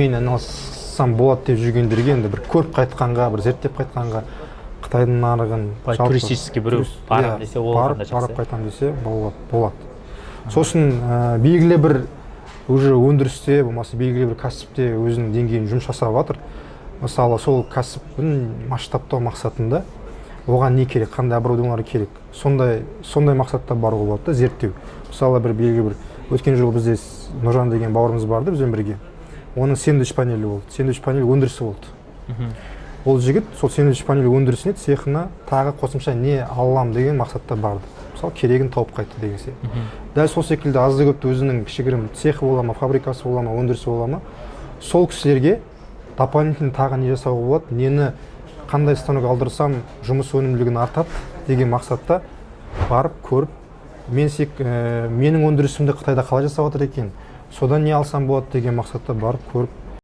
мен айналыссам болады деп жүргендерге енді бір көріп қайтқанға, бір зерттеп қайтқанға, Қытайдың нарығын туристический біреу барам десе ол барып қайтам десе болады. Сосын белгілі бір уже өндірісте, болмаса белгілі бір кәсіпте өзінің деңгейін жұмыс жасап жатыр. Мысалы, сол кәсіптің масштабтау мақсатында оған не керек, қандай оборудованиялар керек. Сондай мақсатта баруға болады да, зерттеу. Мысалы, бір белгілі бір өткен жылы бізде Нұржан деген бауырымыз барды бізбен бірге. Оның сэндвич панелі болды. Сэндвич панель өндірісі болды. Ол жігіт сол сэндвич панель өндірісіне, цехына тағы қосымша не алам деген мақсатта барды. Мысалы, керегін тауып қайтты деген сияқты. Дәл сол секілді азды көпті өзінің кішігірім цехы бола ма, фабрикасы бола ма, өндірісі бола ма, сол кісілерге дополнительно тағы не жасауға болады, нені қандай станок алдырсам жұмыс өнімділігін артады деген мақсатта барып көріп, менің өндірісімді Қытайда қалай жасап жатыр екен, содан не алсам болады деген мақсатта барып көріп